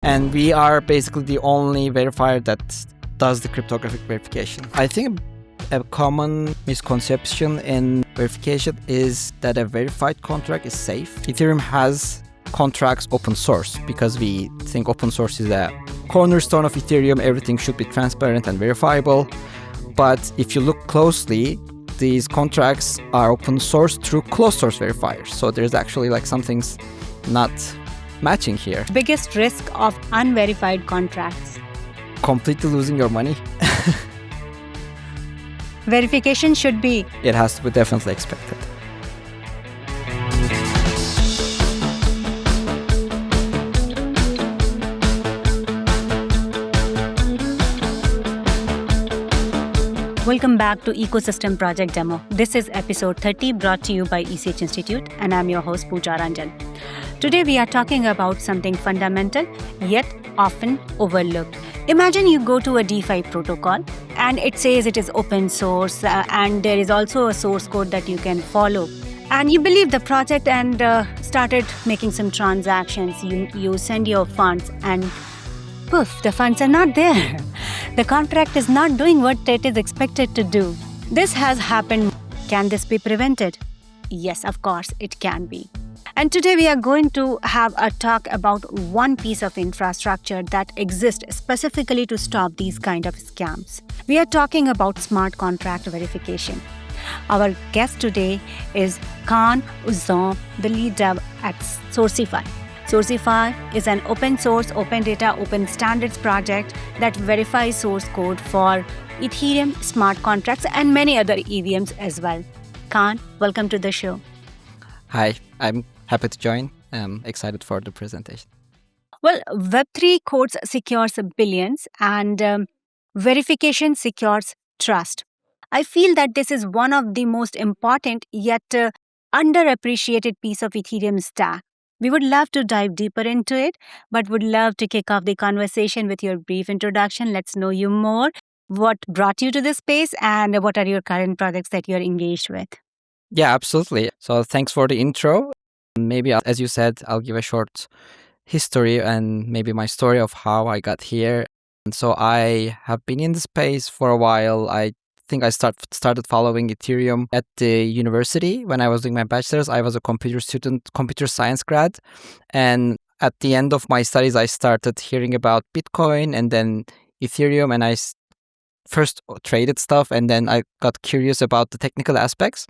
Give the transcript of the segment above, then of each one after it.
And we are basically the only verifier that does the cryptographic verification. I think a common misconception in verification is that a verified contract is safe. Ethereum has contracts open source because we think open source is a cornerstone of Ethereum. Everything should be transparent and verifiable. But if you look closely, these contracts are open source through closed source verifiers. So there's actually like some things not matching here. Biggest risk of unverified contracts? Completely losing your money. Verification should be? It has to be definitely expected. Welcome back to Ecosystem Project Demo. This is episode 30 brought to you by ECH Institute, and I'm your host Pooja Ranjan. Today we are talking about something fundamental yet often overlooked. Imagine you go to a DeFi protocol and it says it is open source and there is also a source code that you can follow. And you believe the project and started making some transactions. You send your funds and poof, the funds are not there. The contract is not doing what it is expected to do. This has happened. Can this be prevented? Yes, of course, it can be. And today we are going to have a talk about one piece of infrastructure that exists specifically to stop these kind of scams. We are talking about smart contract verification. Our guest today is Kaan Uzdogan, the lead dev at Sourcify. Sourcify is an open source, open data, open standards project that verifies source code for Ethereum smart contracts and many other EVMs as well. Kaan, welcome to the show. Hi, I'm happy to join. I'm excited for the presentation. Well, Web3 codes secures billions and verification secures trust. I feel that this is one of the most important yet underappreciated piece of Ethereum stack. We would love to dive deeper into it, but would love to kick off the conversation with your brief introduction. Let's know you more. What brought you to this space and what are your current projects that you're engaged with? Yeah, absolutely. So thanks for the intro. Maybe, as you said, I'll give a short history and maybe my story of how I got here. And so I have been in the space for a while. I think I started following Ethereum at the university. When I was doing my bachelor's, I was a computer science grad. And at the end of my studies, I started hearing about Bitcoin and then Ethereum. And I first traded stuff and then I got curious about the technical aspects.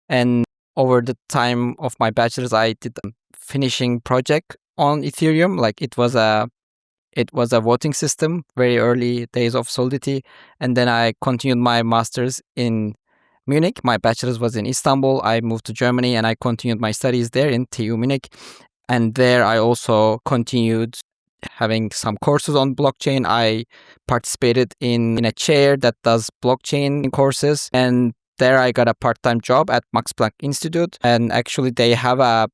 And over the time of my bachelor's, I did a finishing project on Ethereum. Like it was a voting system, very early days of Solidity. And then I continued my master's in Munich. My bachelor's was in Istanbul. I moved to Germany and I continued my studies there in TU Munich. And there I also continued having some courses on blockchain. I participated in a chair that does blockchain courses. And there I got a part-time job at Max Planck Institute. And actually they have a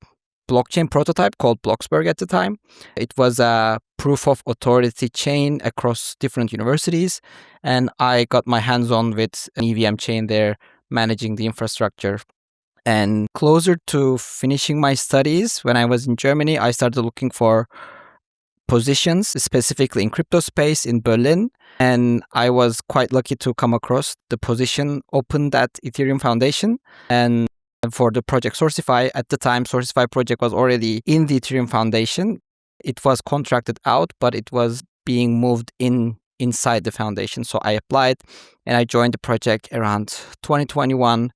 blockchain prototype called Bloxburg at the time. It was a proof of authority chain across different universities. And I got my hands on with an EVM chain there, managing the infrastructure. And closer to finishing my studies, when I was in Germany, I started looking for positions, specifically in crypto space in Berlin. And I was quite lucky to come across the position opened at Ethereum Foundation. And for the project Sourcify, at the time, Sourcify project was already in the Ethereum Foundation. It was contracted out, but it was being moved inside the foundation. So I applied and I joined the project around 2021.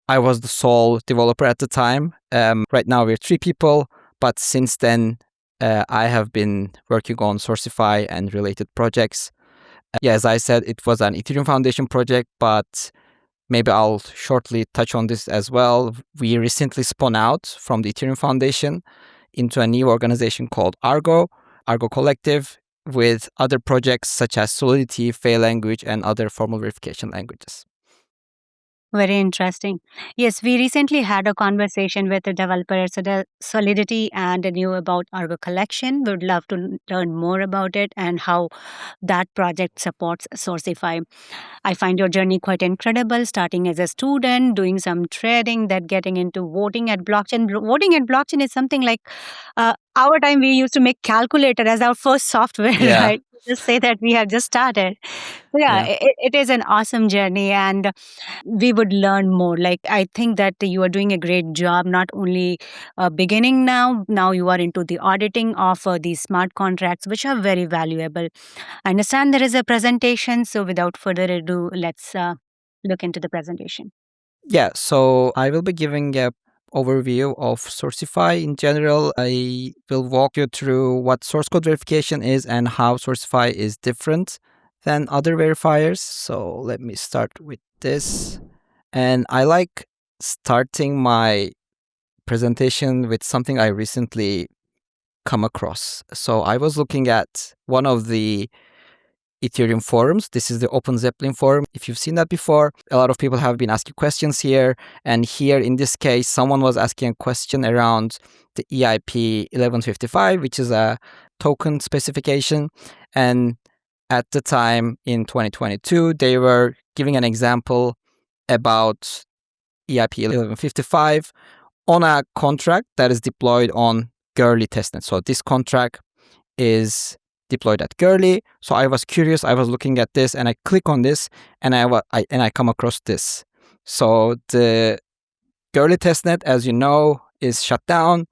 I was the sole developer at the time. Right now we're 3 people, but since then I have been working on Sourcify and related projects. As I said, it was an Ethereum Foundation project, but maybe I'll shortly touch on this as well. We recently spun out from the Ethereum Foundation into a new organization called Argo Collective, with other projects such as Solidity, Fail Language, and other formal verification languages. Very interesting. Yes, we recently had a conversation with a developer at Solidity and knew about Argo collection. Would love to learn more about it and how that project supports Sourcify. I find your journey quite incredible, starting as a student, doing some trading, then getting into voting at blockchain. Voting at blockchain is something like our time we used to make calculator as our first software, Yeah, right? Just say that we have just started. So yeah, yeah. it is an awesome journey, and we would learn more. Like, I think that you are doing a great job, not only beginning now you are into the auditing of these smart contracts, which are very valuable. I understand there is a presentation, so without further ado, let's look into the presentation. Yeah, so I will be giving a overview of Sourcify in general. I will walk you through what source code verification is and how Sourcify is different than other verifiers. So let me start with this. And I like starting my presentation with something I recently come across. So I was looking at one of the Ethereum forums. This is the Open Zeppelin forum. If you've seen that before, a lot of people have been asking questions here. And here in this case, someone was asking a question around the EIP 1155, which is a token specification. And at the time in 2022, they were giving an example about EIP 1155 on a contract that is deployed on Gurley testnet. So this contract is deployed at Gurley. So I was curious. I was looking at this, and I click on this, and I come across this. So the Gurley testnet, as you know, is shut down,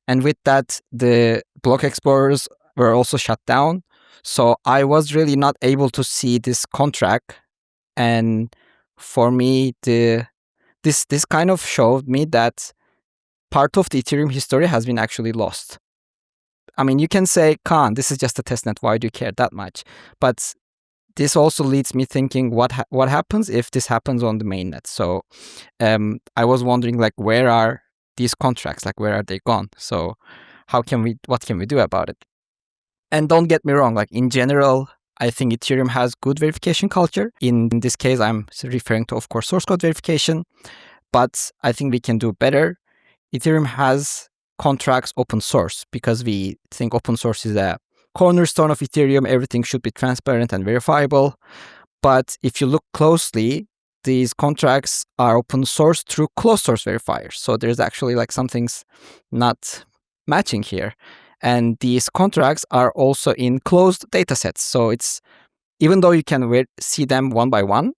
and with that, the block explorers were also shut down. So I was really not able to see this contract, and for me, this kind of showed me that part of the Ethereum history has been actually lost. I mean, you can say, Kaan, this is just a testnet. Why do you care that much? But this also leads me thinking, what happens if this happens on the mainnet? So I was wondering, like, where are these contracts? Like, where are they gone? So what can we do about it? And don't get me wrong, like in general, I think Ethereum has good verification culture. In this case, I'm referring to, of course, source code verification, but I think we can do better. Ethereum has contracts open source because we think open source is a cornerstone of Ethereum. Everything should be transparent and verifiable. But if you look closely, these contracts are open source through closed source verifiers. So there's actually like some things not matching here. And these contracts are also in closed datasets. So it's, even though you can see them one by one,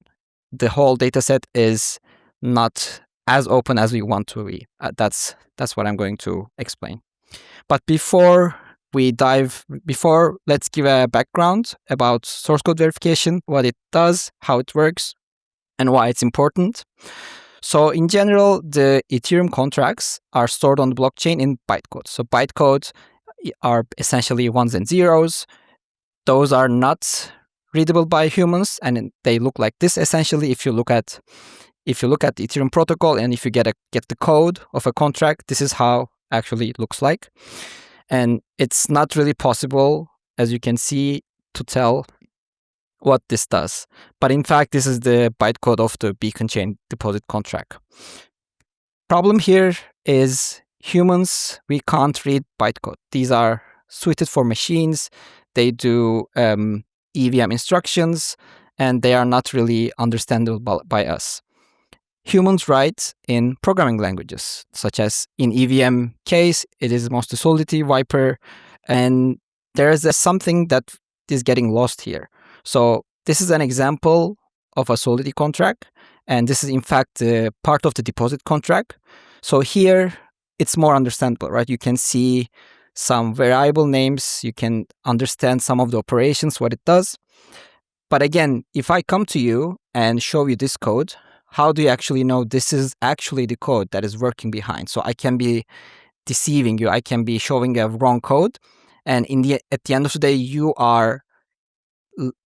the whole dataset is not as open as we want to be. That's what I'm going to explain. But before let's give a background about source code verification, what it does, how it works, and why it's important. So in general, the Ethereum contracts are stored on the blockchain in bytecode. So bytecode are essentially ones and zeros. Those are not readable by humans, and they look like this essentially. If you look at the Ethereum protocol, and if you get the code of a contract, this is how actually it looks like. And it's not really possible, as you can see, to tell what this does. But in fact, this is the bytecode of the Beacon Chain deposit contract. Problem here is humans, we can't read bytecode. These are suited for machines. They do EVM instructions, and they are not really understandable by us. Humans write in programming languages, such as in EVM case, it is mostly Solidity, Viper, and there is something that is getting lost here. So this is an example of a Solidity contract, and this is in fact part of the deposit contract. So here it's more understandable, right? You can see some variable names, you can understand some of the operations, what it does. But again, if I come to you and show you this code, how do you actually know this is actually the code that is working behind? So I can be deceiving you. I can be showing a wrong code. And at the end of the day, you are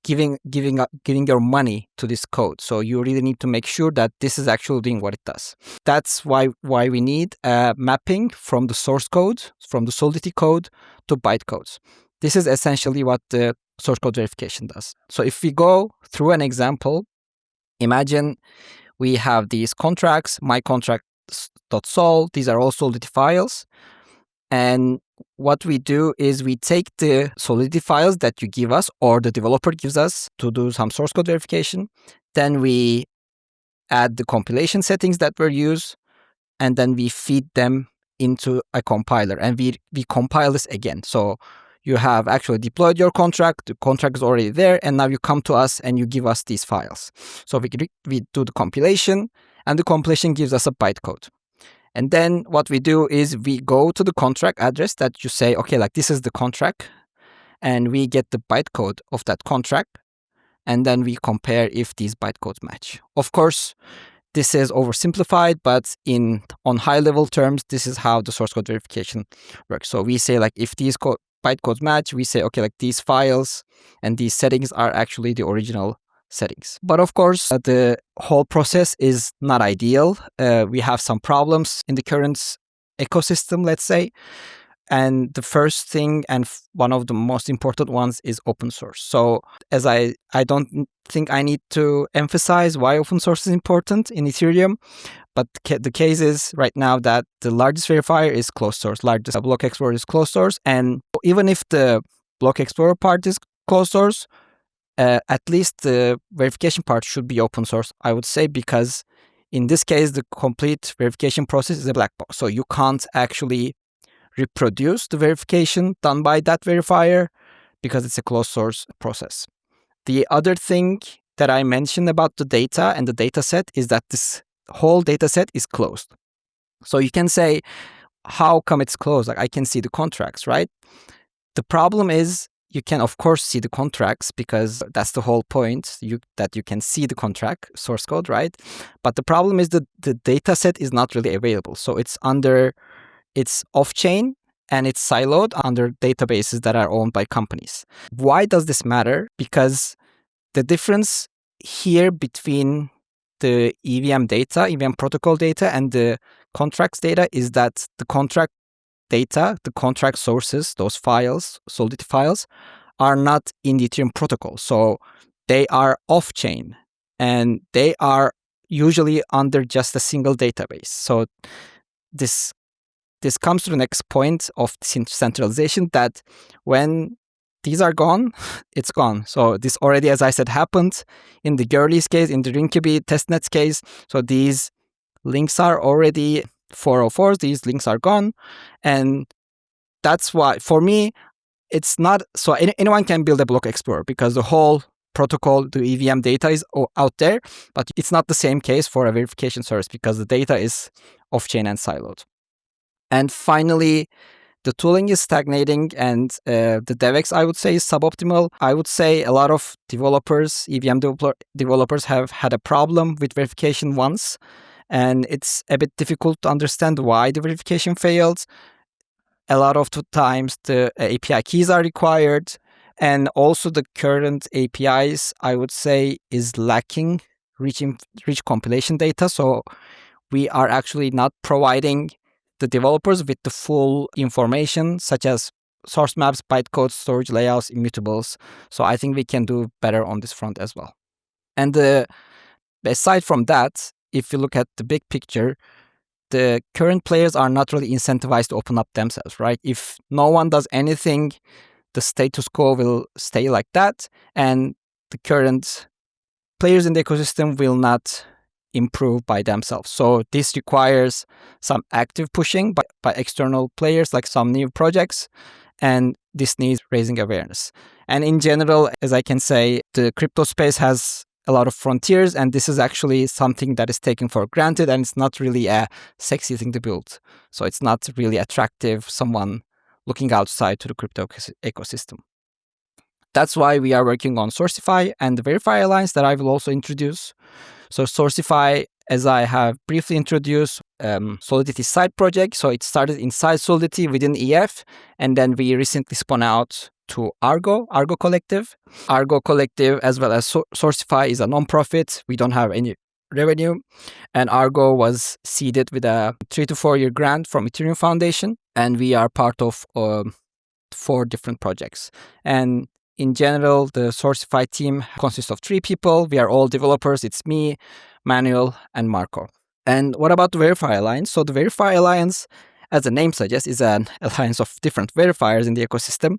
giving your money to this code. So you really need to make sure that this is actually doing what it does. That's why we need a mapping from the source code, from the Solidity code to bytecodes. This is essentially what the source code verification does. So if we go through an example, imagine we have these contracts, my contracts.sol. These are all Solidity files. And what we do is we take the Solidity files that you give us or the developer gives us to do some source code verification. Then we add the compilation settings that were used, and then we feed them into a compiler, and we compile this again. So you have actually deployed your contract, the contract is already there, and now you come to us and you give us these files. So we do the compilation, and the compilation gives us a bytecode. And then what we do is we go to the contract address that you say, okay, like this is the contract, and we get the bytecode of that contract, and then we compare if these bytecodes match. Of course, this is oversimplified, but on high level terms, this is how the source code verification works. So we say like if these bytecodes match, we say, okay, like these files and these settings are actually the original settings. But of course, the whole process is not ideal. We have some problems in the current ecosystem, let's say. And the first thing, and one of the most important ones, is open source. So as I don't think I need to emphasize why open source is important in Ethereum, but the case is right now that the largest verifier is closed source, largest block explorer is closed source. And even if the block explorer part is closed source, at least the verification part should be open source, I would say, because in this case, the complete verification process is a black box. So you can't actually reproduce the verification done by that verifier because it's a closed source process. The other thing that I mentioned about the data and the dataset is that this whole dataset is closed. So you can say, how come it's closed? Like I can see the contracts, right? The problem is you can of course see the contracts because that's the whole point, that you can see the contract source code, right? But the problem is that the dataset is not really available. So it's off-chain and it's siloed under databases that are owned by companies. Why does this matter? Because the difference here between the EVM data, EVM protocol data, and the contracts data is that the contract data, the contract sources, those files, Solidity files, are not in the Ethereum protocol. So they are off-chain and they are usually under just a single database. So this comes to the next point of centralization, that when these are gone, it's gone. So this already, as I said, happened in the Girlies case, in the Rinkeby testnets case. So these links are already 404s, these links are gone. And that's why, for me, it's not, so anyone can build a block explorer because the whole protocol, the EVM data is out there, but it's not the same case for a verification service because the data is off-chain and siloed. And finally, the tooling is stagnating and the DevX, I would say, is suboptimal. I would say a lot of developers, EVM developers, have had a problem with verification once, and it's a bit difficult to understand why the verification failed. A lot of the times the API keys are required, and also the current APIs, I would say, is lacking rich compilation data. So we are actually not providing the developers with the full information, such as source maps, bytecodes, storage layouts, immutables. So I think we can do better on this front as well. And aside from that, if you look at the big picture, the current players are not really incentivized to open up themselves, right? If no one does anything, the status quo will stay like that, and the current players in the ecosystem will not improve by themselves. So this requires some active pushing by external players, like some new projects, and this needs raising awareness. And in general, as I can say, the crypto space has a lot of frontiers, and this is actually something that is taken for granted, and it's not really a sexy thing to build. So it's not really attractive, someone looking outside to the crypto ecosystem. That's why we are working on Sourcify and the Verifier Alliance that I will also introduce. So Sourcify, as I have briefly introduced, Solidity side project. So it started inside Solidity within EF, and then we recently spun out to Argo Collective. Argo Collective, as well as Sourcify, is a non-profit. We don't have any revenue. And Argo was seeded with a 3 to 4 year grant from Ethereum Foundation. And we are part of 4 different projects. And in general, the Sourcify team consists of 3 people. We are all developers. It's me, Manuel, and Marco. And what about the Verifier Alliance? So the Verifier Alliance, as the name suggests, is an alliance of different verifiers in the ecosystem.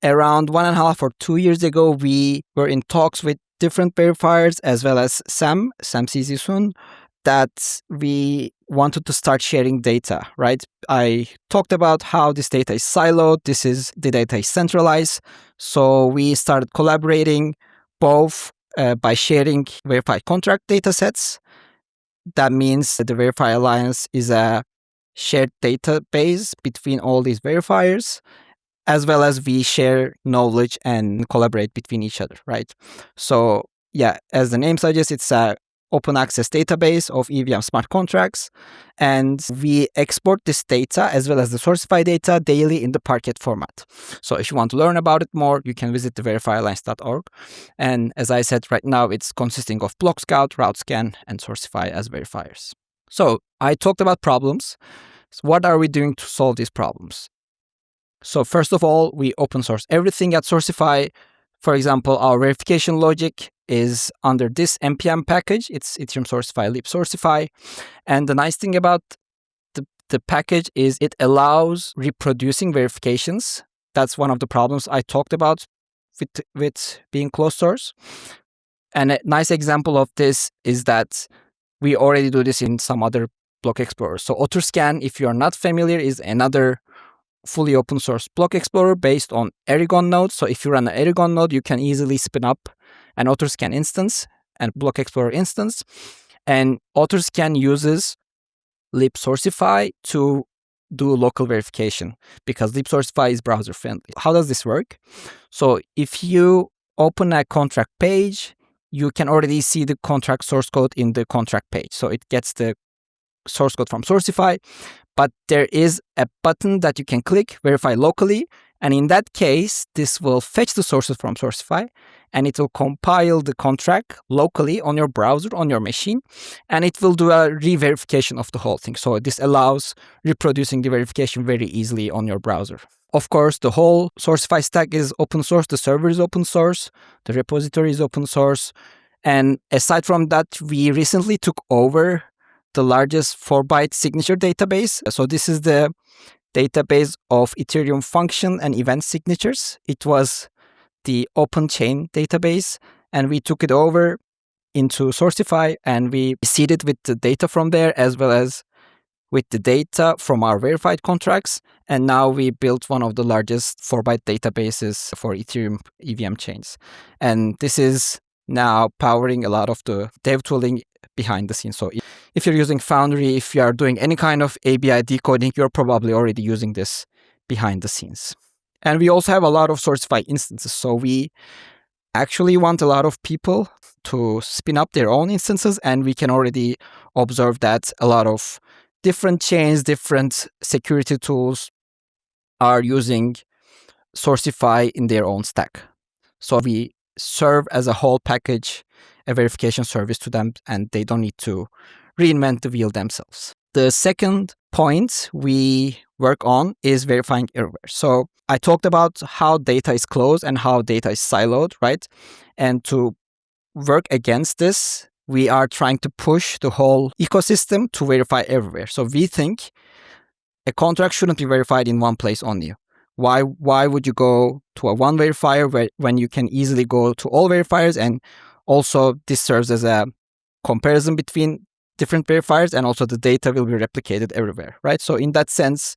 Around 1.5 or 2 years ago, we were in talks with different verifiers as well as Sam Sizisun, that we wanted to start sharing data, right? I talked about how this data is siloed, the data is centralized. So we started collaborating both by sharing verified contract datasets. That means that the Verifier Alliance is a shared database between all these verifiers, as well as we share knowledge and collaborate between each other, right? So yeah, as the name suggests, it's a open access database of EVM smart contracts, and we export this data as well as the Sourcify data daily in the Parquet format. So if you want to learn about it more, you can visit the verifieralliance.org. And as I said, right now it's consisting of BlockScout, RouteScan, and Sourcify as verifiers. So I talked about problems. So what are we doing to solve these problems? So first of all, we open source everything at Sourcify. For example, our verification logic is under this npm package. It's Ethereum Sourcify lib Sourcify. And the nice thing about the package is it allows reproducing verifications. That's one of the problems I talked about with being closed source. And a nice example of this is that we already do this in some other block explorers. So AutoScan, if you are not familiar, is another fully open source block explorer based on Aragon node. So if you run an Aragon node, you can easily spin up an AutoScan instance and block explorer instance. And AutoScan uses libsourcify to do local verification because libsourcify is browser friendly. How does this work? So if you open a contract page, you can already see the contract source code in the contract page. So it gets the source code from Sourcify, but there is a button that you can click, verify locally, and in that case, this will fetch the sources from Sourcify, and it will compile the contract locally on your browser, on your machine, and it will do a re-verification of the whole thing. So this allows reproducing the verification very easily on your browser. Of course, the whole Sourcify stack is open source, the server is open source, the repository is open source, and aside from that, we recently took over the largest 4-byte signature database. So this is the database of Ethereum function and event signatures. It was the open chain database, and we took it over into Sourcify, and we seeded with the data from there as well as with the data from our verified contracts. And now we built one of the largest 4-byte databases for Ethereum EVM chains. And this is now powering a lot of the dev tooling behind the scenes. So if you're using Foundry, if you are doing any kind of ABI decoding, you're probably already using this behind the scenes. And we also have a lot of Sourcify instances. So we actually want a lot of people to spin up their own instances, and we can already observe that a lot of different chains, different security tools are using Sourcify in their own stack. So we serve as a whole package, a verification service to them, and they don't need to reinvent the wheel themselves. The second point we work on is verifying everywhere. So I talked about how data is closed and how data is siloed, right? And to work against this, we are trying to push the whole ecosystem to verify everywhere. So we think a contract shouldn't be verified in one place only. Why would you go to a one verifier when you can easily go to all verifiers? And also this serves as a comparison between different verifiers, and also the data will be replicated everywhere, right? So in that sense,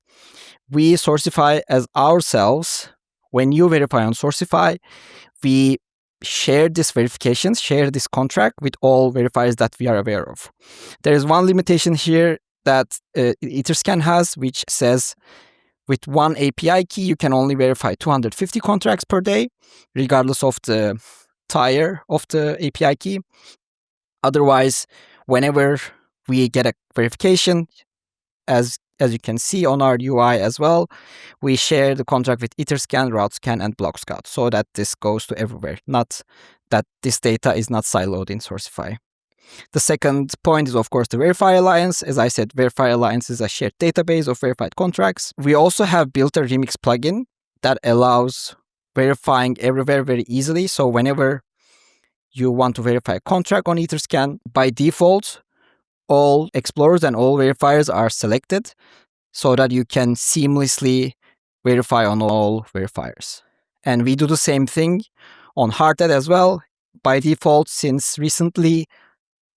we Sourcify as ourselves. When you verify on Sourcify, we share this verification, share this contract with all verifiers that we are aware of. There is one limitation here that Etherscan has, which says with one API key, you can only verify 250 contracts per day, regardless of the tier of the API key. Otherwise, whenever we get a verification, as you can see on our UI as well, we share the contract with Etherscan, RouteScan, and BlockScout so that this goes to everywhere, not that this data is not siloed in Sourcify. The second point is, of course, the Verifier Alliance. As I said, Verifier Alliance is a shared database of verified contracts. We also have built a Remix plugin that allows verifying everywhere very easily. So whenever you want to verify a contract on Etherscan, by default, all explorers and all verifiers are selected so that you can seamlessly verify on all verifiers. And we do the same thing on Hardhat as well. By default, since recently,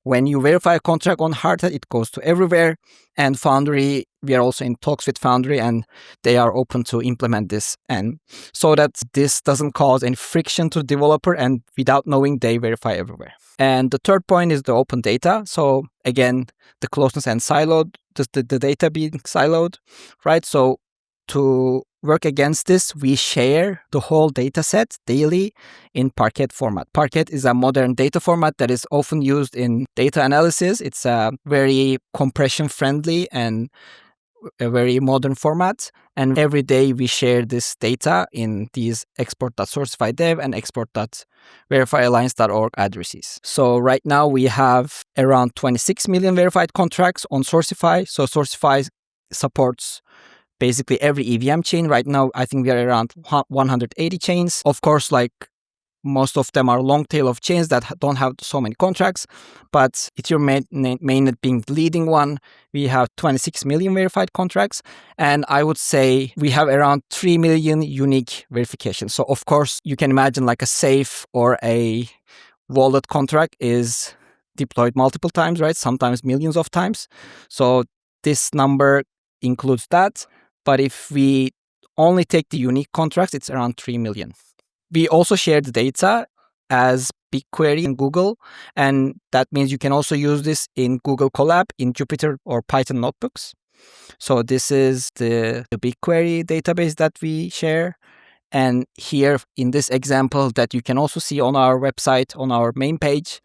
when you verify a contract on Hardhat, it goes to everywhere. And Foundry, we are also in talks with Foundry, and they are open to implement this. And so that this doesn't cause any friction to developer, and without knowing, they verify everywhere. And the third point is the open data. So again, the closeness and siloed, the data being siloed, right? So to work against this, we share the whole data set daily in Parquet format. Parquet is a modern data format that is often used in data analysis. It's a very compression friendly and a very modern format. And every day we share this data in these export.sourcify dev and export.verifyalliance.org addresses. So right now we have around 26 million verified contracts on Sourcify. So Sourcify supports basically every EVM chain. Right now, I think we are around 180 chains. Of course, like most of them are long tail of chains that don't have so many contracts. But Ethereum mainnet being the leading one, we have 26 million verified contracts. And I would say we have around 3 million unique verifications. So of course, you can imagine like a safe or a wallet contract is deployed multiple times, right? Sometimes millions of times. So this number includes that. But if we only take the unique contracts, it's around 3 million. We also share the data as BigQuery in Google, and that means you can also use this in Google Colab, in Jupyter or Python notebooks. So this is the BigQuery database that we share. And here in this example that you can also see on our website, on our main page,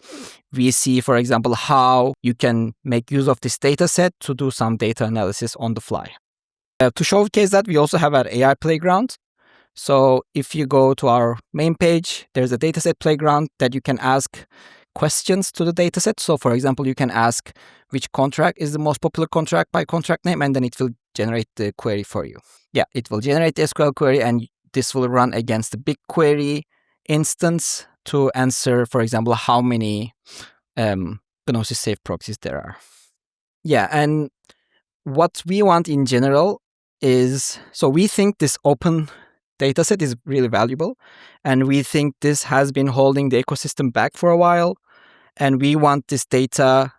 we see, for example, how you can make use of this data set to do some data analysis on the fly. To showcase that, we also have our AI playground. So if you go to our main page, there's a dataset playground that you can ask questions to the dataset. So for example, you can ask which contract is the most popular contract by contract name, and then it will generate the query for you. Yeah, it will generate the SQL query, and this will run against the BigQuery instance to answer, for example, how many Gnosis safe proxies there are. Yeah, and what we want in general is, so we think this open dataset is really valuable, and we think this has been holding the ecosystem back for a while, and we want this data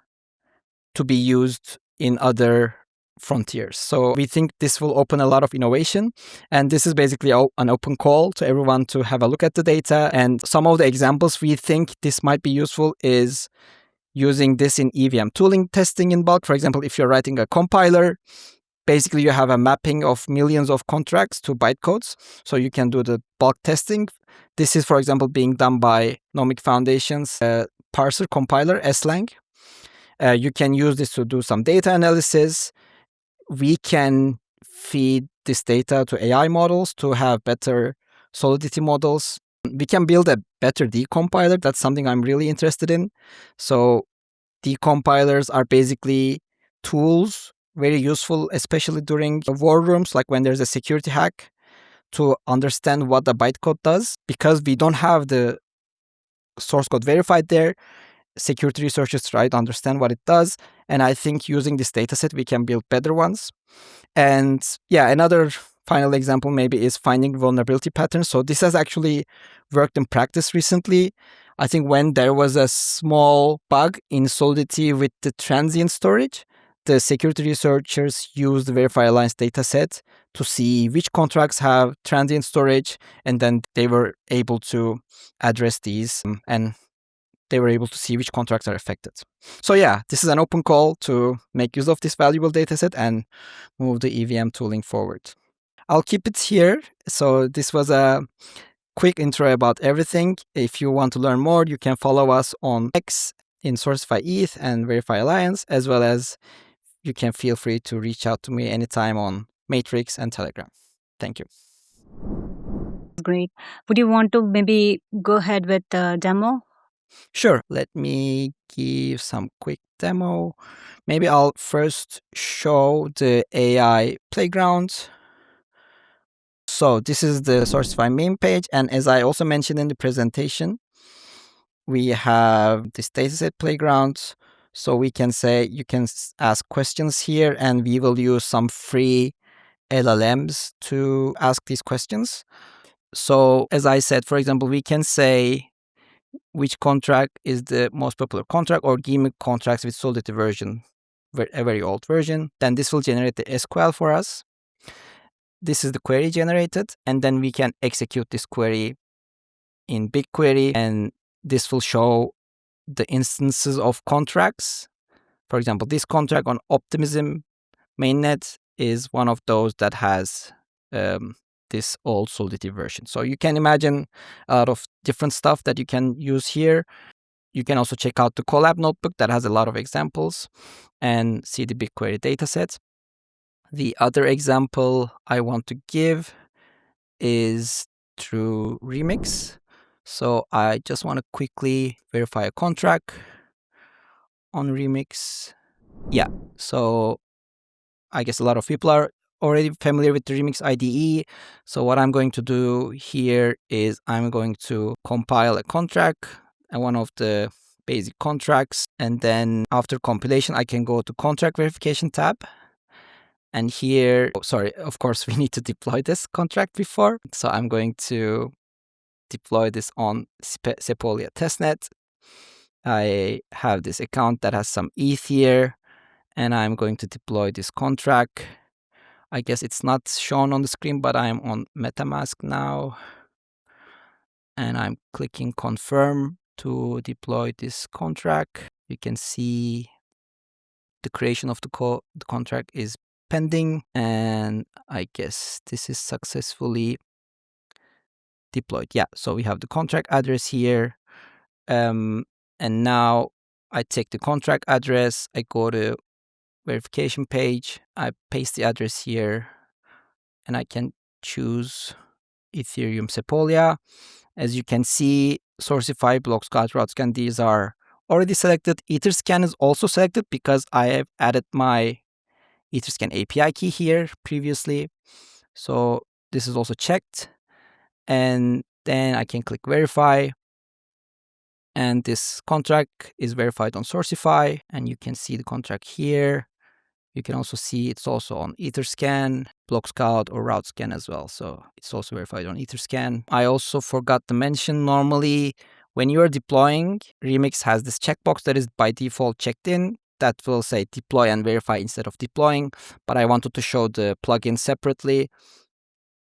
to be used in other frontiers. So we think this will open a lot of innovation, and this is basically an open call to everyone to have a look at the data. And some of the examples we think this might be useful is using this in EVM tooling testing in bulk. For example, if you're writing a compiler, basically you have a mapping of millions of contracts to bytecodes, so you can do the bulk testing. This is, for example, being done by Ethereum Foundation's parser compiler, SLang. You can use this to do some data analysis. We can feed this data to AI models to have better solidity models. We can build a better decompiler. That's something I'm really interested in. So decompilers are basically tools, very useful, especially during war rooms, like when there's a security hack, to understand what the bytecode does. Because we don't have the source code verified there, security researchers try to understand what it does. And I think using this dataset, we can build better ones. And yeah, another final example maybe is finding vulnerability patterns. So this has actually worked in practice recently. I think when there was a small bug in Solidity with the transient storage, the security researchers used the Verifier Alliance dataset to see which contracts have transient storage, and then they were able to address these, and they were able to see which contracts are affected. So yeah, this is an open call to make use of this valuable dataset and move the EVM tooling forward. I'll keep it here. So this was a quick intro about everything. If you want to learn more, you can follow us on X in Sourcify ETH and Verify Alliance, as well as you can feel free to reach out to me anytime on Matrix and Telegram. Thank you. Great. Would you want to maybe go ahead with the demo? Sure. Let me give some quick demo. Maybe I'll first show the AI playground. So this is the Sourcify main page. And as I also mentioned in the presentation, we have this dataset playground. So we can say you can ask questions here, and we will use some free LLMs to ask these questions. So as I said, for example, we can say which contract is the most popular contract, or give me contracts with Solidity version, a very old version. Then this will generate the SQL for us. This is the query generated, and then we can execute this query in BigQuery, and this will show the instances of contracts. For example, this contract on Optimism mainnet is one of those that has this old Solidity version. So you can imagine a lot of different stuff that you can use here. You can also check out the Colab notebook that has a lot of examples and see the BigQuery dataset. The other example I want to give is through Remix. So I just want to quickly verify a contract on Remix. Yeah, so I guess a lot of people are already familiar with the Remix IDE. So what I'm going to do here is I'm going to compile a contract and one of the basic contracts. And then after compilation, I can go to contract verification tab. And here, of course, we need to deploy this contract before. So I'm going to deploy this on Sepolia testnet. I have this account that has some ETH here, and I'm going to deploy this contract. I guess it's not shown on the screen, but I'm on MetaMask now. And I'm clicking confirm to deploy this contract. You can see the creation of the contract is pending, and I guess this is successfully deployed. Yeah, so we have the contract address here. And now I take the contract address, I go to verification page, I paste the address here, and I can choose Ethereum Sepolia. As you can see, Sourcify, Blockscout, RouteScan, these are already selected. Etherscan is also selected because I have added my Etherscan API key here previously. So this is also checked. And then I can click verify. And this contract is verified on Sourcify. And you can see the contract here. You can also see it's also on Etherscan, Blockscout, or RouteScan as well. So it's also verified on Etherscan. I also forgot to mention, normally when you are deploying, Remix has this checkbox that is by default checked in that will say deploy and verify instead of deploying. But I wanted to show the plugin separately.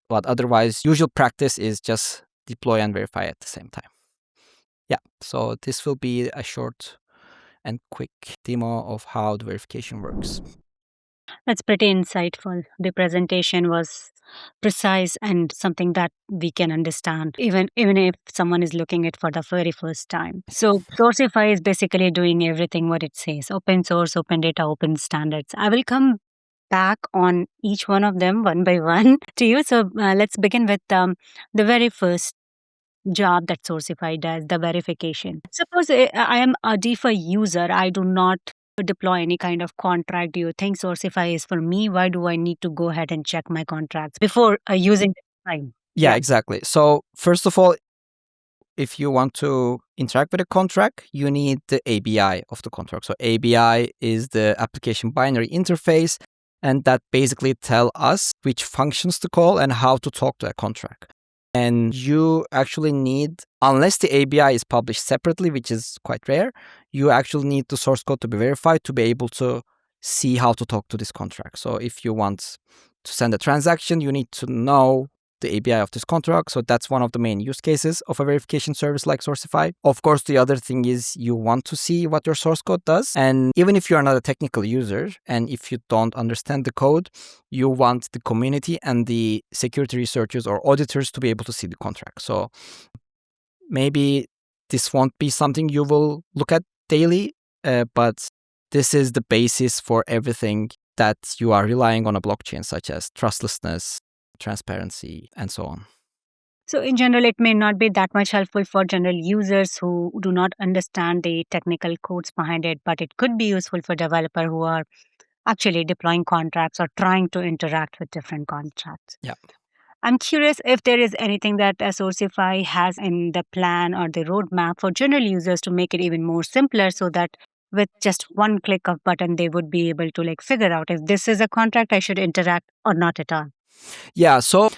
But otherwise, usual practice is just deploy and verify at the same time. Yeah, so this will be a short and quick demo of how the verification works. That's pretty insightful. The presentation was precise and something that we can understand, even if someone is looking at for the very first time. So Sourcify is basically doing everything what it says: open source, open data, open standards. I will come back on each one of them one by one to you. So let's begin with the very first job that Sourcify does, the verification. Suppose I am a DeFi user, I do not deploy any kind of contract. Do you think Sourcify is for me? Why do I need to go ahead and check my contracts before using the time? Yeah, exactly. So first of all, if you want to interact with a contract, you need the ABI of the contract. So ABI is the application binary interface, and that basically tell us which functions to call and how to talk to a contract. And you actually need, unless the ABI is published separately, which is quite rare, you actually need the source code to be verified to be able to see how to talk to this contract. So if you want to send a transaction, you need to know the ABI of this contract. So that's one of the main use cases of a verification service like Sourcify. Of course, the other thing is you want to see what your source code does. And even if you're not a technical user and if you don't understand the code, you want the community and the security researchers or auditors to be able to see the contract. So maybe this won't be something you will look at daily, but this is the basis for everything that you are relying on a blockchain, such as trustlessness, transparency, and so on. So in general, it may not be that much helpful for general users who do not understand the technical codes behind it, but it could be useful for developers who are actually deploying contracts or trying to interact with different contracts. Yeah. I'm curious if there is anything that Sourcify has in the plan or the roadmap for general users to make it even more simpler so that with just one click of button, they would be able to like figure out if this is a contract I should interact or not at all. Yeah, so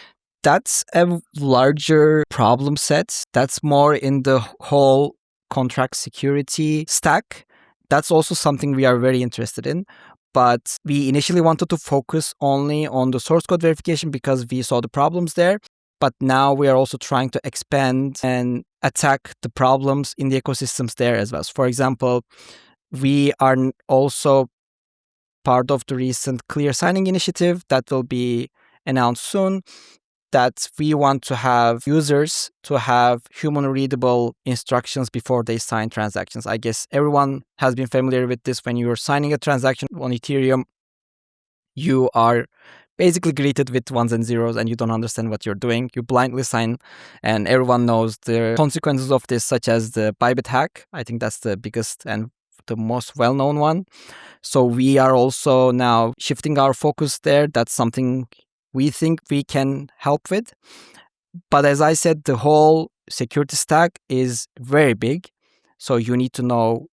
that's a larger problem set. That's more in the whole contract security stack. That's also something we are very interested in. But we initially wanted to focus only on the source code verification because we saw the problems there. But now we are also trying to expand and attack the problems in the ecosystems there as well. So for example, we are also part of the recent Clear Signing initiative that will be announced soon, that we want to have users to have human readable instructions before they sign transactions. I guess everyone has been familiar with this. When you're signing a transaction on Ethereum, you are basically greeted with ones and zeros and you don't understand what you're doing. You blindly sign, and everyone knows the consequences of this, such as the Bybit hack. I think that's the biggest and the most well-known one. So we are also now shifting our focus there. That's something we think we can help with. But as I said, the whole security stack is very big. So you need to know,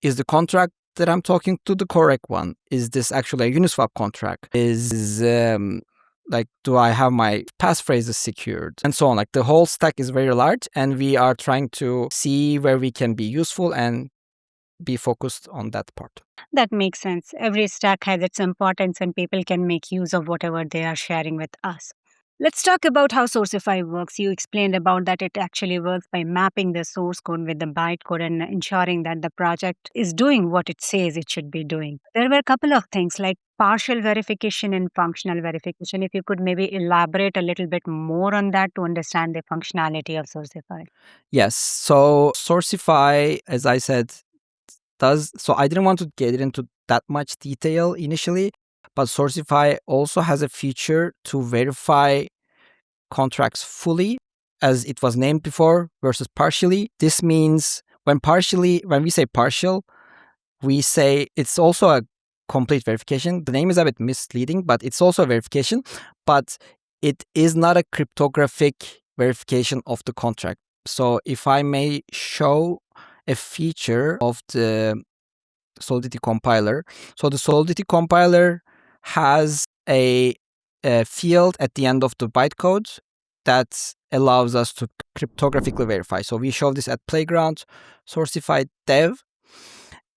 is the contract that I'm talking to the correct one? Is this actually a Uniswap contract? Do I have my passphrases secured? And so on. Like the whole stack is very large, and we are trying to see where we can be useful and be focused on that part. That makes sense. Every stack has its importance and people can make use of whatever they are sharing with us. Let's talk about how Sourcify works. You explained about that it actually works by mapping the source code with the bytecode and ensuring that the project is doing what it says it should be doing. There were a couple of things like partial verification and functional verification. If you could maybe elaborate a little bit more on that to understand the functionality of Sourcify. Yes. So Sourcify, as I said, so I didn't want to get into that much detail initially, but Sourcify also has a feature to verify contracts fully, as it was named before, versus partially. This means when we say partial, we say it's also a complete verification. The name is a bit misleading, but it's also a verification, but it is not a cryptographic verification of the contract. So if I may show a feature of the Solidity compiler. So the Solidity compiler has a field at the end of the bytecode that allows us to cryptographically verify. So we show this at Playground, Sourcify dev,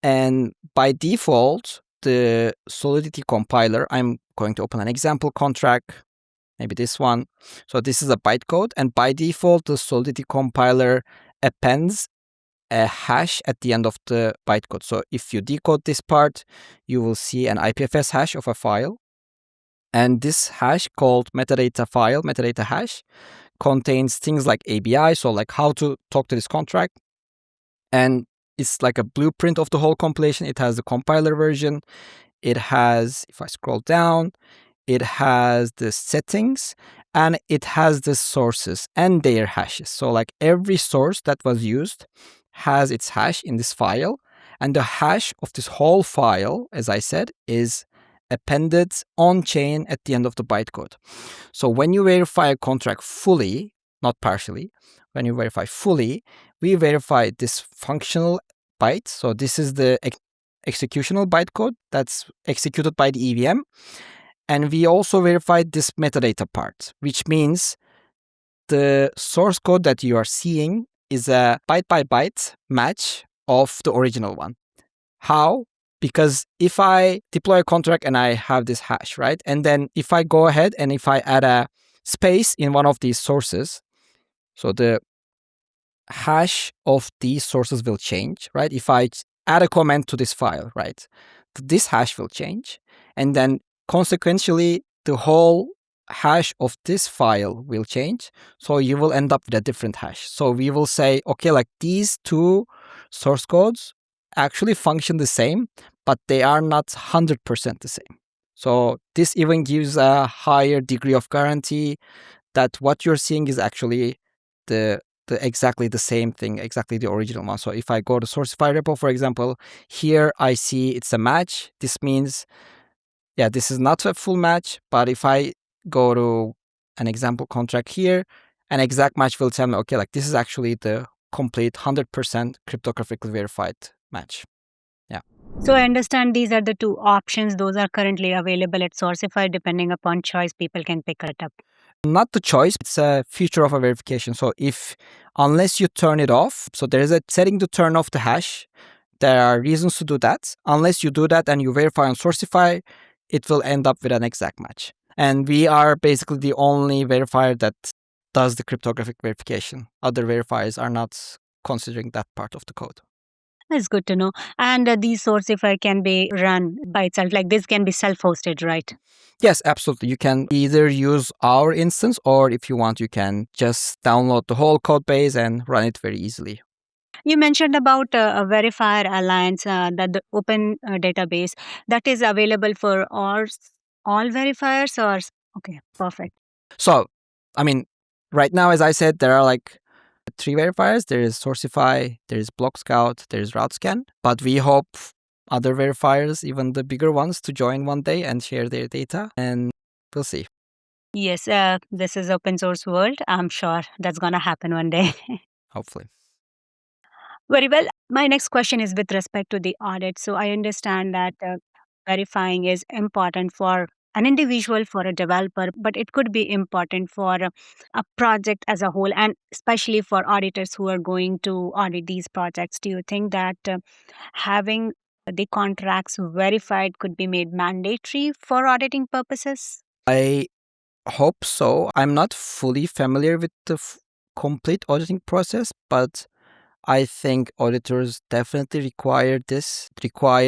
and by default, the Solidity compiler, I'm going to open an example contract, maybe this one. So this is a bytecode, and by default, the Solidity compiler appends a hash at the end of the bytecode. So if you decode this part, you will see an IPFS hash of a file. And this hash called metadata hash, contains things like ABI, so like how to talk to this contract. And it's like a blueprint of the whole compilation. It has the compiler version. It has, if I scroll down, it has the settings, and it has the sources and their hashes. So like every source that was used has its hash in this file, and the hash of this whole file, as I said, is appended on chain at the end of the bytecode. So when you verify a contract fully, not partially, when you verify fully, we verify this functional byte. So this is the executional bytecode that's executed by the EVM. And we also verified this metadata part, which means the source code that you are seeing is a byte by byte match of the original one. How? Because if I deploy a contract and I have this hash, right? And then if I go ahead and if I add a space in one of these sources, so the hash of these sources will change, right? If I add a comment to this file, right? This hash will change. And then consequentially, the whole hash of this file will change. So you will end up with a different hash. So we will say, okay, like these two source codes actually function the same, but they are not 100% the same. So this even gives a higher degree of guarantee that what you're seeing is actually the exactly the same thing, exactly the original one. So if I go to Sourcify repo, for example, here I see it's a match. This means, yeah, this is not a full match, but if I go to an example contract here, an exact match will tell me, okay, like this is actually the complete 100% cryptographically verified match. Yeah. So I understand these are the two options. Those are currently available at Sourcify. Depending upon choice, people can pick it up. Not the choice, it's a feature of a verification. So unless you turn it off, so there is a setting to turn off the hash. There are reasons to do that. Unless you do that and you verify on Sourcify, it will end up with an exact match. And we are basically the only verifier that does the cryptographic verification. Other verifiers are not considering that part of the code. That's good to know. And these Sourcify can be run by itself. Like this can be self-hosted, right? Yes, absolutely. You can either use our instance, or if you want, you can just download the whole code base and run it very easily. You mentioned about a Verifier Alliance, that the open database that is available for all verifiers, or okay, perfect. So, I mean, right now, as I said, there are like 3 verifiers. There is Sourcify, there is Block Scout, there is RouteScan. But we hope other verifiers, even the bigger ones, to join one day and share their data, and we'll see. Yes, this is open source world. I'm sure that's gonna happen one day. Hopefully. Very well. My next question is with respect to the audit. So I understand that verifying is important for an individual, for a developer, but it could be important for a project as a whole, and especially for auditors who are going to audit these projects. Do you think that having the contracts verified could be made mandatory for auditing purposes? I hope so. I'm not fully familiar with the complete auditing process, but I think auditors definitely require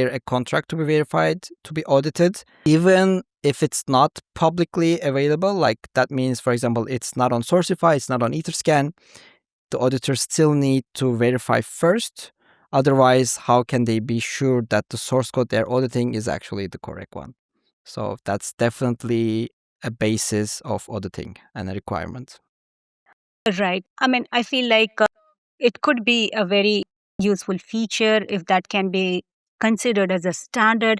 a contract to be verified, to be audited, even if it's not publicly available. Like that means, for example, it's not on Sourcify, it's not on Etherscan. The auditors still need to verify first. Otherwise, how can they be sure that the source code they're auditing is actually the correct one? So that's definitely a basis of auditing and a requirement. Right. I mean, I feel like it could be a very useful feature if that can be considered as a standard.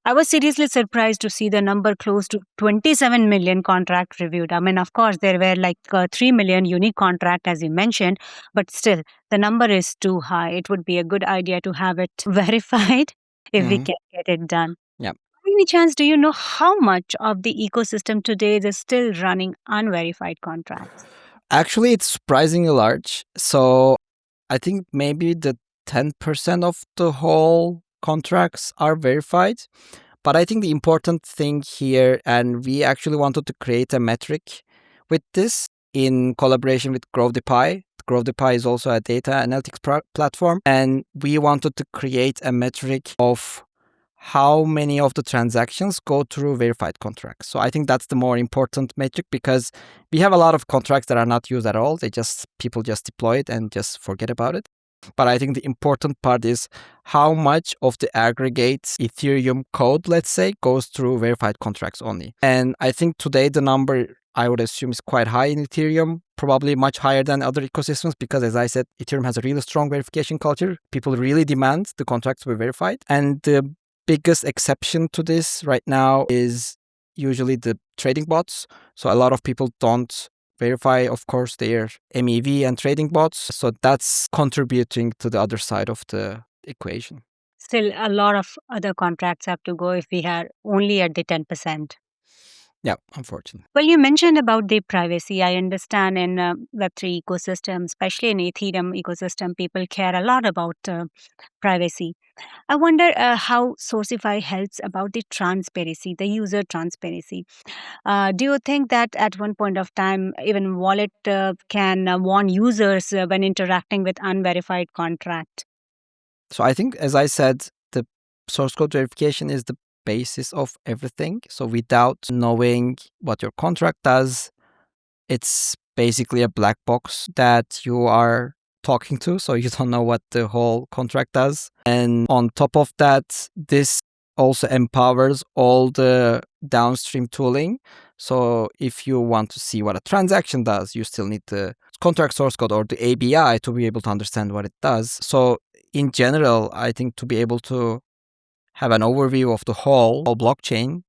I was seriously surprised to see the number close to 27 million contract reviewed. I mean, of course, there were like 3 million unique contract, as you mentioned, but still, the number is too high. It would be a good idea to have it verified if we Hmm. can get it done. Yeah. By any chance, do you know how much of the ecosystem today is still running unverified contracts? Actually, it's surprisingly large. So I think maybe the 10% of the whole contracts are verified. But I think the important thing here, and we actually wanted to create a metric with this in collaboration with GrowThePie. GrowThePie is also a data analytics platform. And we wanted to create a metric of how many of the transactions go through verified contracts. So I think that's the more important metric, because we have a lot of contracts that are not used at all. People just deploy it and just forget about it. But I think the important part is how much of the aggregate Ethereum code, let's say, goes through verified contracts only. And I think today the number, I would assume, is quite high in Ethereum, probably much higher than other ecosystems, because as I said, Ethereum has a really strong verification culture. People really demand the contracts to be verified. And the biggest exception to this right now is usually the trading bots. So a lot of people don't verify, of course, their MEV and trading bots. So that's contributing to the other side of the equation. Still, a lot of other contracts have to go if we are only at the 10%. Yeah, unfortunately. Well, you mentioned about the privacy. I understand in Web3 ecosystem, especially in Ethereum ecosystem, people care a lot about privacy. I wonder how Sourcify helps about the transparency, the user transparency. Do you think that at one point of time, even wallet can warn users when interacting with unverified contract? So I think, as I said, the source code verification is the basis of everything. So without knowing what your contract does, it's basically a black box that you are talking to. So you don't know what the whole contract does. And on top of that, this also empowers all the downstream tooling. So if you want to see what a transaction does, you still need the contract source code or the ABI to be able to understand what it does. So in general, I think to be able to have an overview of the whole blockchain,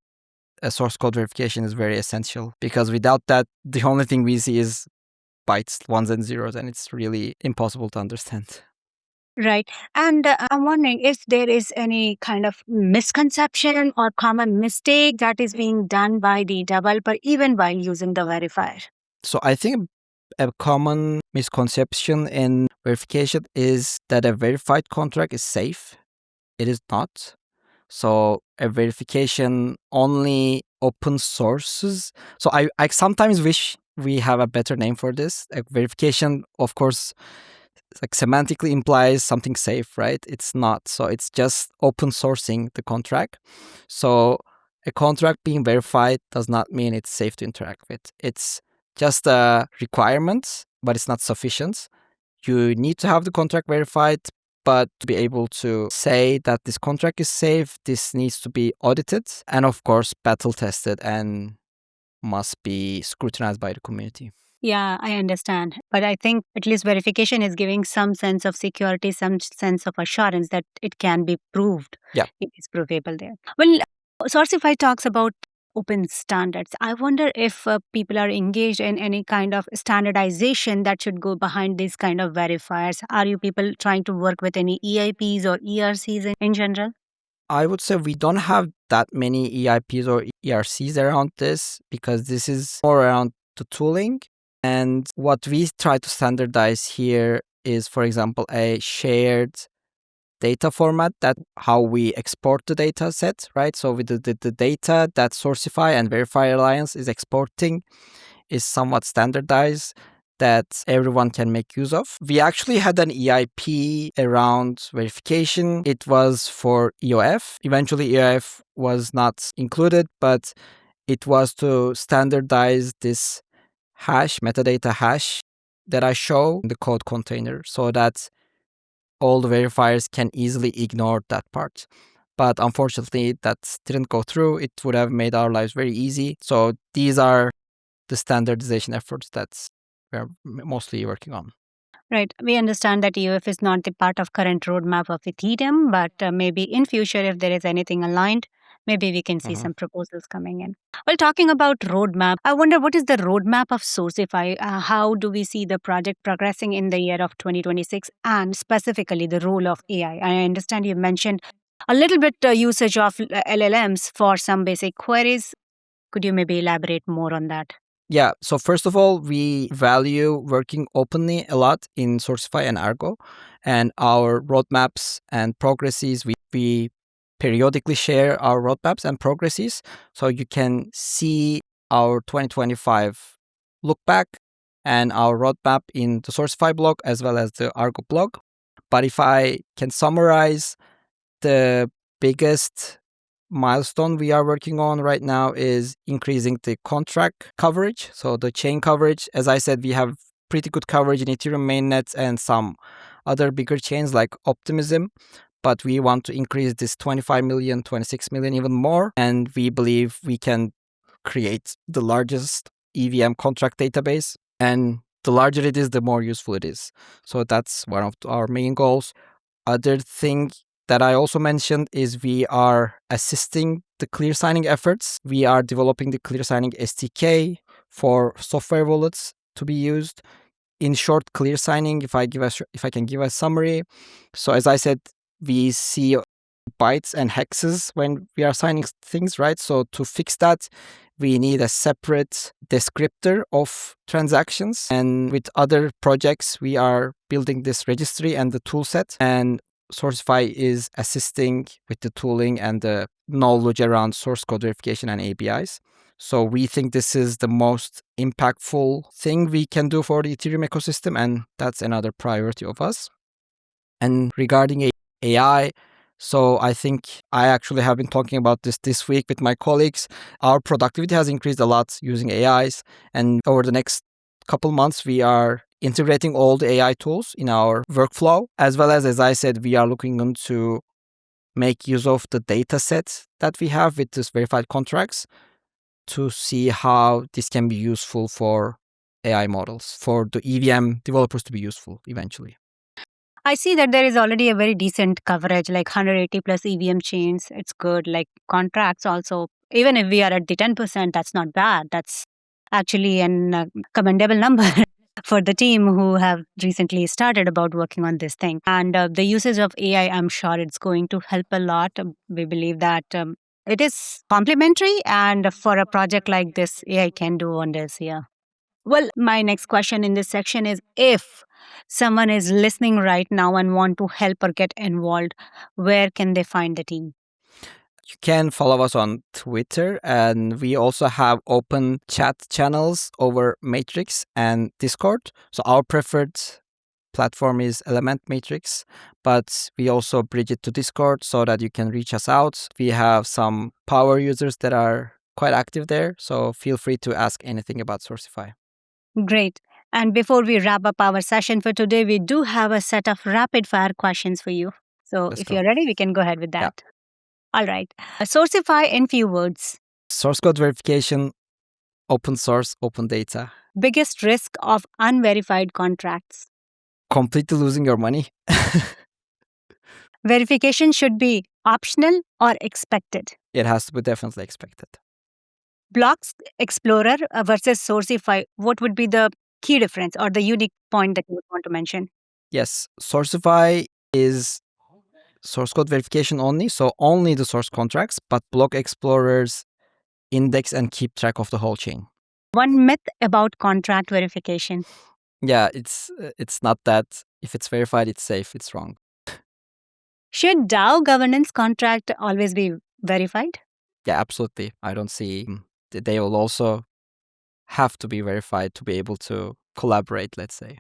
a source code verification is very essential, because without that, the only thing we see is bytes, ones and zeros, and it's really impossible to understand. Right. And I'm wondering if there is any kind of misconception or common mistake that is being done by the developer even while using the verifier. So I think a common misconception in verification is that a verified contract is safe. It is not. So a verification only open sources. So I sometimes wish we have a better name for this. A verification, of course, like semantically implies something safe, right? It's not. So it's just open sourcing the contract. So a contract being verified does not mean it's safe to interact with. It's just a requirement, but it's not sufficient. You need to have the contract verified, but to be able to say that this contract is safe, this needs to be audited and, of course, battle tested and must be scrutinized by the community. Yeah, I understand. But I think at least verification is giving some sense of security, some sense of assurance that it can be proved. Yeah. It is provable there. Well, Sourcify talks about open standards. I wonder if people are engaged in any kind of standardization that should go behind these kind of verifiers. Are you people trying to work with any EIPs or ERCs in general? I would say we don't have that many EIPs or ERCs around this, because this is more around the tooling. And what we try to standardize here is, for example, a shared data format, that how we export the data set, right? So with the data that Sourcify and Verifier Alliance is exporting is somewhat standardized, that everyone can make use of. We actually had an EIP around verification. It was for EOF. Eventually, EOF was not included, but it was to standardize this hash, metadata hash that I show in the code container, so that all the verifiers can easily ignore that part. But unfortunately, that didn't go through. It would have made our lives very easy. So these are the standardization efforts that we're mostly working on. Right. We understand that EOF is not the part of current roadmap of Ethereum, but maybe in future, if there is anything aligned, maybe we can see some proposals coming in. Well, talking about roadmap, I wonder what is the roadmap of Sourcify? How do we see the project progressing in the year of 2026, and specifically the role of AI? I understand you mentioned a little bit usage of LLMs for some basic queries. Could you maybe elaborate more on that? Yeah, so first of all, we value working openly a lot in Sourcify and Argo, and our roadmaps and progresses, we periodically share our roadmaps and progresses, so you can see our 2025 look back and our roadmap in the Sourcify blog as well as the Argo blog. But if I can summarize, the biggest milestone we are working on right now is increasing the contract coverage. So the chain coverage, as I said, we have pretty good coverage in Ethereum mainnets and some other bigger chains like Optimism, but we want to increase this 25 million, 26 million even more. And we believe we can create the largest EVM contract database. And the larger it is, the more useful it is. So that's one of our main goals. Other thing that I also mentioned is we are assisting the clear signing efforts. We are developing the clear signing SDK for software wallets to be used. In short, clear signing, if I can give a summary. So as I said, we see bytes and hexes when we are signing things, right? So to fix that, we need a separate descriptor of transactions. And with other projects, we are building this registry and the toolset. And Sourcify is assisting with the tooling and the knowledge around source code verification and APIs. So we think this is the most impactful thing we can do for the Ethereum ecosystem, and that's another priority of us. And regarding AI, so I think I actually have been talking about this week with my colleagues. Our productivity has increased a lot using AIs, and over the next couple months, we are integrating all the AI tools in our workflow, as well as I said, we are looking into make use of the data set that we have with these verified contracts to see how this can be useful for AI models, for the EVM developers to be useful eventually. I see that there is already a very decent coverage, like 180 plus EVM chains. It's good. Like contracts also Even if we are at the 10%, that's not bad. That's actually an commendable number for the team who have recently started about working on this thing. And the usage of AI, I'm sure it's going to help a lot. We believe that it is complementary, and for a project like this, AI can do wonders here. Well, my next question in this section is, if someone is listening right now and want to help or get involved, where can they find the team? You can follow us on Twitter, and we also have open chat channels over Matrix and Discord. So our preferred platform is Element Matrix, but we also bridge it to Discord so that you can reach us out. We have some power users that are quite active there, so feel free to ask anything about Sourcify. Great. And before we wrap up our session for today, we do have a set of rapid fire questions for you. So Let's if go. you're ready, we can go ahead with Yeah. that. All right. Sourcify in few words. Source code verification, open source, open data. Biggest risk of unverified contracts. Completely losing your money. Verification should be optional or expected. It has to be definitely expected. Blocks Explorer versus Sourcify, what would be the key difference or the unique point that you would want to mention? Yes, Sourcify is source code verification only, so only the source contracts, but block explorers index and keep track of the whole chain. One myth about contract verification. Yeah, it's not that if it's verified, it's safe. It's wrong. Should DAO governance contract always be verified? Yeah, absolutely. I don't see they will also have to be verified to be able to collaborate, let's say.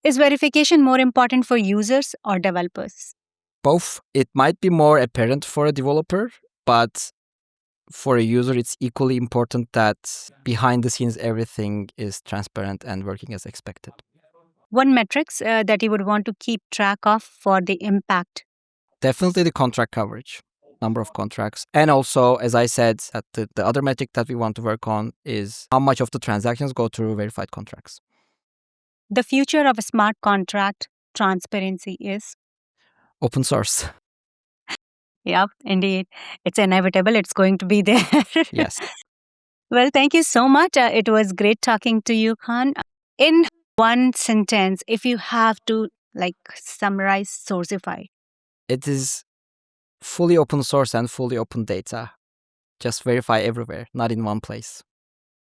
Is verification more important for users or developers? Both. It might be more apparent for a developer, but for a user, it's equally important that behind the scenes, everything is transparent and working as expected. One metrics that you would want to keep track of for the impact? Definitely the contract coverage, number of contracts. And also, as I said, the other metric that we want to work on is how much of the transactions go through verified contracts. The future of a smart contract transparency is? Open source. Yep, indeed. It's inevitable. It's going to be there. Yes. Well, thank you so much. It was great talking to you, Kaan. In one sentence, if you have to summarize Sourcify. It is fully open source and fully open data. Just verify everywhere, not in one place.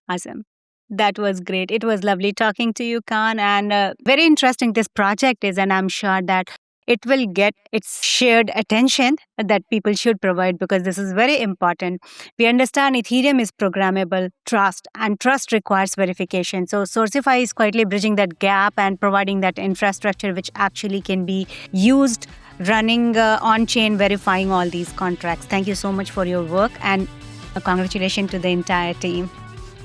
Awesome. That was great. It was lovely talking to you, Kaan. And very interesting this project is, and I'm sure that it will get its shared attention that people should provide, because this is very important. We understand Ethereum is programmable trust, and trust requires verification. So Sourcify is quietly bridging that gap and providing that infrastructure which actually can be used running on-chain, verifying all these contracts. Thank you so much for your work, and congratulations to the entire team.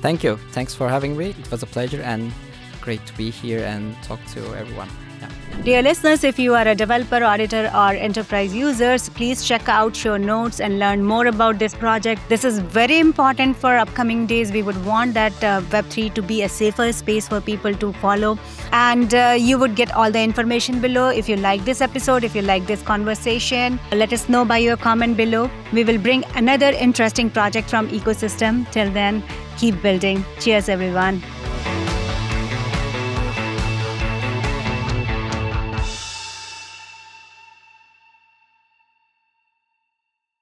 Thank you. Thanks for having me. It was a pleasure and great to be here and talk to everyone. Yeah. Dear listeners, if you are a developer, auditor, or enterprise users, please check out show notes and learn more about this project. This is very important for upcoming days. We would want that Web3 to be a safer space for people to follow. And you would get all the information below. If you like this episode, if you like this conversation, let us know by your comment below. We will bring another interesting project from ecosystem. Till then, keep building. Cheers, everyone.